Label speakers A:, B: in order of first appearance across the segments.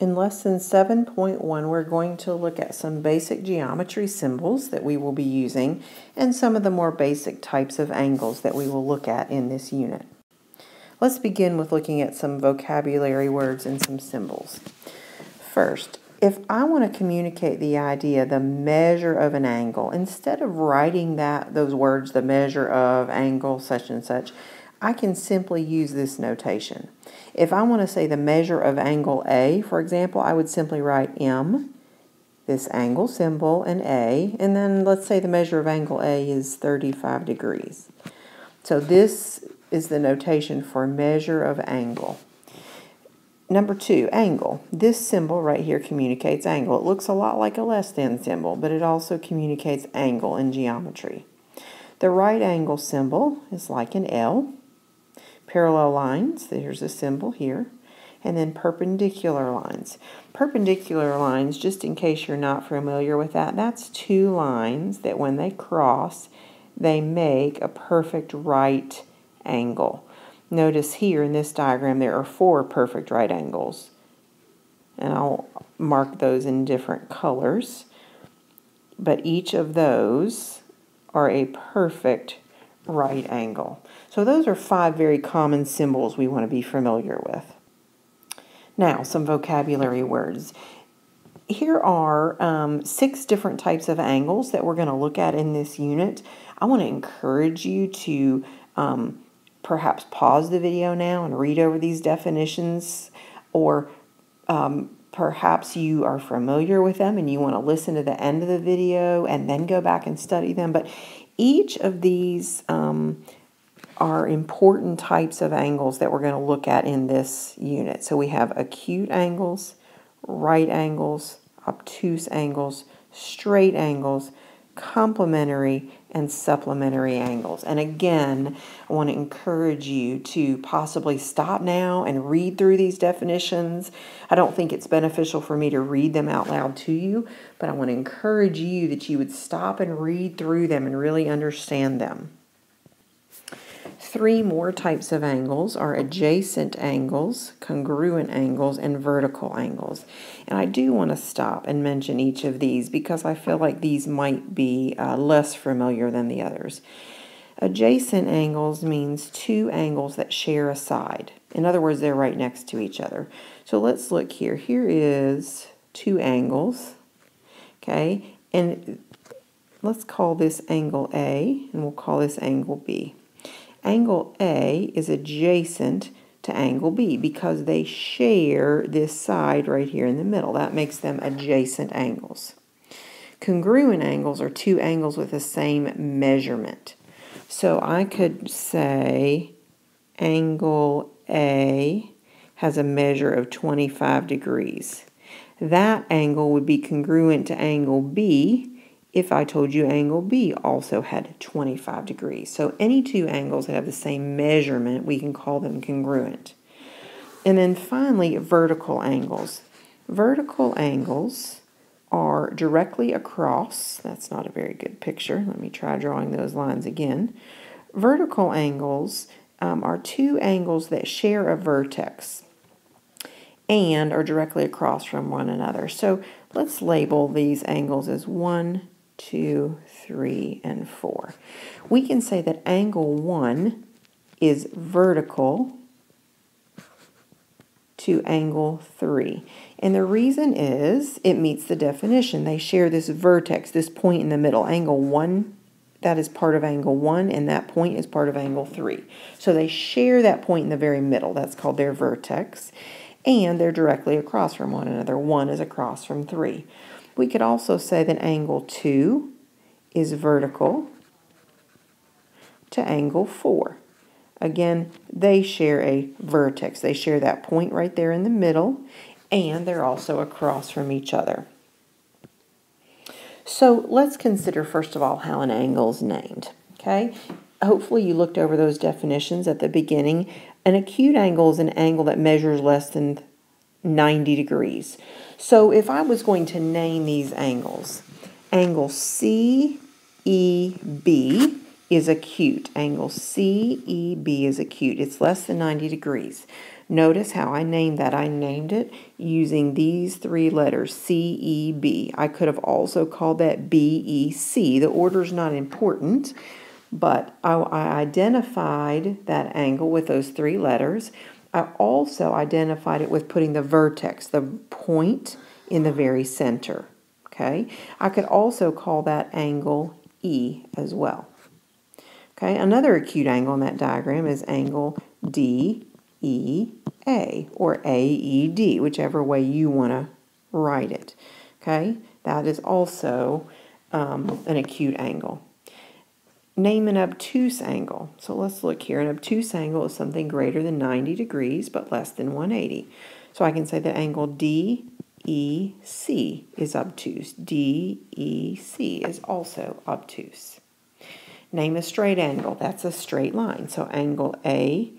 A: In lesson 7.1, we're going to look at some basic geometry symbols that we will be using and some of the more basic types of angles that we will look at in this unit. Let's begin with looking at some vocabulary words and some symbols. First, if I want to communicate the idea, the measure of an angle, instead of writing those words, the measure of angle such and such, I can simply use this notation. If I want to say the measure of angle A, for example, I would simply write M, this angle symbol, and A, and then let's say the measure of angle A is 35 degrees. So this is the notation for measure of angle. Number 2, angle. This symbol right here communicates angle. It looks a lot like a less than symbol, but it also communicates angle in geometry. The right angle symbol is like an L. Parallel lines, there's a symbol here, and then perpendicular lines. Perpendicular lines, just in case you're not familiar with that, that's two lines that when they cross, they make a perfect right angle. Notice here in this diagram there are 4 perfect right angles, and I'll mark those in different colors, but each of those are a perfect right angle. So those are 5 very common symbols we want to be familiar with. Now, some vocabulary words. Here are 6 different types of angles that we're going to look at in this unit. I want to encourage you to perhaps pause the video now and read over these definitions, or perhaps you are familiar with them and you want to listen to the end of the video and then go back and study them. But each of these are important types of angles that we're going to look at in this unit. So we have acute angles, right angles, obtuse angles, straight angles, complementary, and supplementary angles. And again, I want to encourage you to possibly stop now and read through these definitions. I don't think it's beneficial for me to read them out loud to you, but I want to encourage you that you would stop and read through them and really understand them. 3 more types of angles are adjacent angles, congruent angles, and vertical angles. And I do want to stop and mention each of these because I feel like these might be less familiar than the others. Adjacent angles means 2 angles that share a side. In other words, they're right next to each other. So let's look here. Here is 2 angles, okay? And let's call this angle A, and we'll call this angle B. Angle A is adjacent to angle B because they share this side right here in the middle. That makes them adjacent angles. Congruent angles are 2 angles with the same measurement. So I could say angle A has a measure of 25 degrees. That angle would be congruent to angle B if I told you angle B also had 25 degrees. So any 2 angles that have the same measurement, we can call them congruent. And then finally, vertical angles. Vertical angles are directly across. That's not a very good picture. Let me try drawing those lines again. Vertical angles are 2 angles that share a vertex and are directly across from one another. So let's label these angles as 1, 2, 3, and 4. We can say that angle 1 is vertical to angle 3. And the reason is it meets the definition. They share this vertex, this point in the middle. Angle 1, that is part of angle 1, and that point is part of angle 3. So they share that point in the very middle. That's called their vertex. And they're directly across from one another. 1 is across from 3. We could also say that angle 2 is vertical to angle 4. Again, they share a vertex. They share that point right there in the middle, and they're also across from each other. So let's consider first of all how an angle is named. Okay? Hopefully you looked over those definitions at the beginning. An acute angle is an angle that measures less than 90 degrees. So if I was going to name these angles, angle CEB is acute. Angle CEB is acute. It's less than 90 degrees. Notice how I named that. I named it using these three letters, C-E-B. I could have also called that B-E-C. The order's not important, but I identified that angle with those three letters. I also identified it with putting the vertex, the point, in the very center. Okay? I could also call that angle E as well. Okay? Another acute angle in that diagram is angle D E-A or A-E-D, whichever way you want to write it. Okay, that is also an acute angle. Name an obtuse angle. So let's look here. An obtuse angle is something greater than 90 degrees but less than 180. So I can say that angle D-E-C is obtuse. D-E-C is also obtuse. Name a straight angle. That's a straight line. So angle A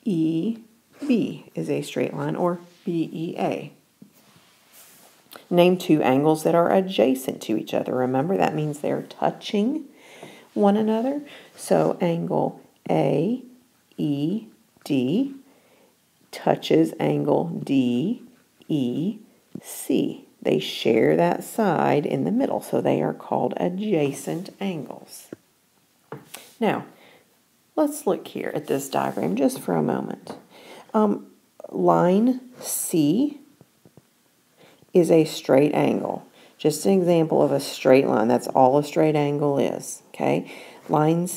A: E-B is a straight line, or B-E-A. Name two angles that are adjacent to each other. Remember, that means they're touching one another. So angle A-E-D touches angle D-E-C. They share that side in the middle, so they are called adjacent angles. Now, let's look here at this diagram just for a moment. Line C is a straight angle. Just an example of a straight line. That's all a straight angle is. Okay. Line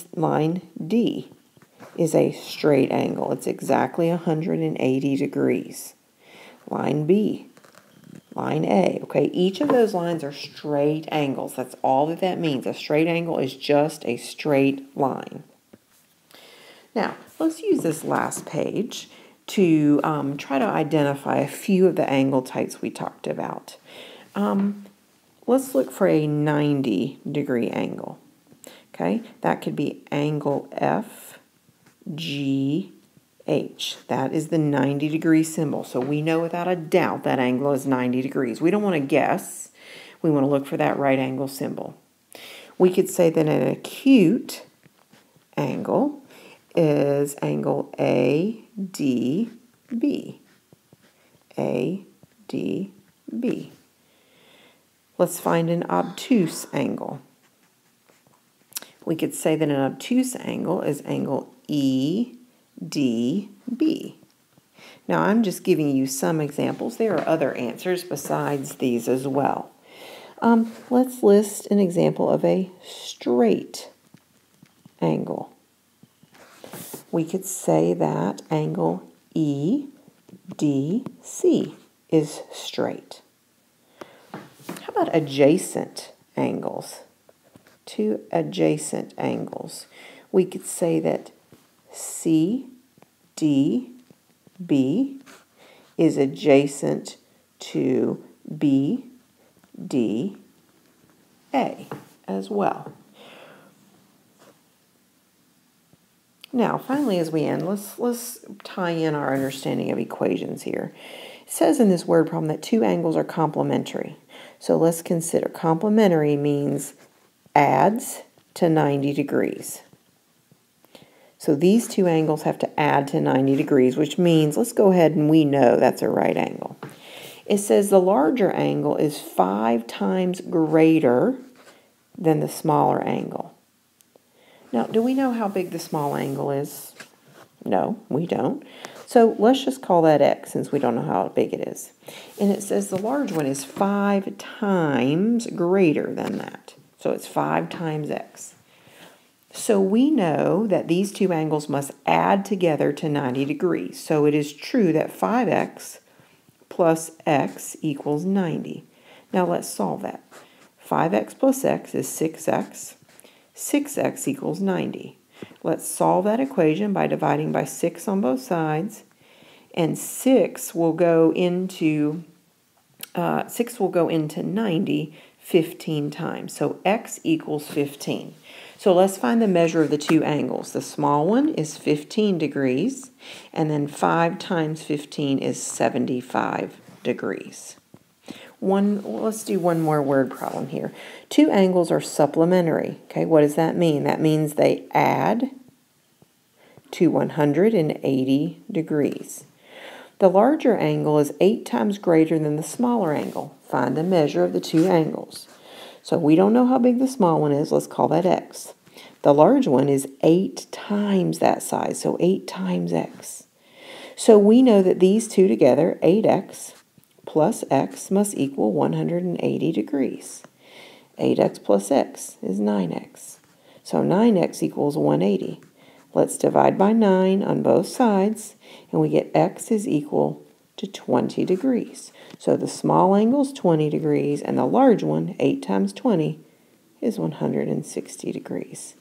A: D is a straight angle. It's exactly 180 degrees. Line B, line A. Okay. Each of those lines are straight angles. That's all that means. A straight angle is just a straight line. Now, let's use this last page to try to identify a few of the angle types we talked about. Let's look for a 90-degree angle. Okay, that could be angle F-G-H. That is the 90-degree symbol. So we know without a doubt that angle is 90 degrees. We don't want to guess. We want to look for that right angle symbol. We could say that an acute angle is angle ADB. ADB. Let's find an obtuse angle. We could say that an obtuse angle is angle EDB. Now, I'm just giving you some examples. There are other answers besides these as well. Let's list an example of a straight angle. We could say that angle EDC is straight. How about adjacent angles? Two adjacent angles. We could say that CDB is adjacent to BDA as well. Now, finally, as we end, let's tie in our understanding of equations here. It says in this word problem that two angles are complementary. So let's consider complementary means adds to 90 degrees. So these two angles have to add to 90 degrees, which means, let's go ahead and we know that's a right angle. It says the larger angle is 5 times greater than the smaller angle. Now, do we know how big the small angle is? No, we don't. So let's just call that x since we don't know how big it is. And it says the large one is 5 times greater than that. So it's 5 times x. So we know that these two angles must add together to 90 degrees. So it is true that 5x plus x equals 90. Now let's solve that. 5x plus x is 6x. 6x equals 90. Let's solve that equation by dividing by 6 on both sides. And 6 will go into 90 15 times. So x equals 15. So let's find the measure of the two angles. The small one is 15 degrees, and then 5 times 15 is 75 degrees. Let's do one more word problem here. Two angles are supplementary. Okay, what does that mean? That means they add to 180 degrees. The larger angle is 8 times greater than the smaller angle. Find the measure of the two angles. So we don't know how big the small one is. Let's call that x. The large one is 8 times that size, so 8 times x. So we know that these two together, 8x plus x, must equal 180 degrees. 8x plus x is 9x. So 9x equals 180. Let's divide by 9 on both sides, and we get x is equal to 20 degrees. So the small angle is 20 degrees, and the large one, 8 times 20, is 160 degrees.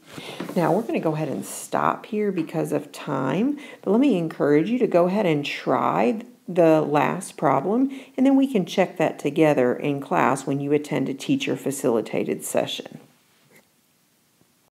A: Now we're going to go ahead and stop here because of time, but let me encourage you to go ahead and try the last problem, and then we can check that together in class when you attend a teacher-facilitated session.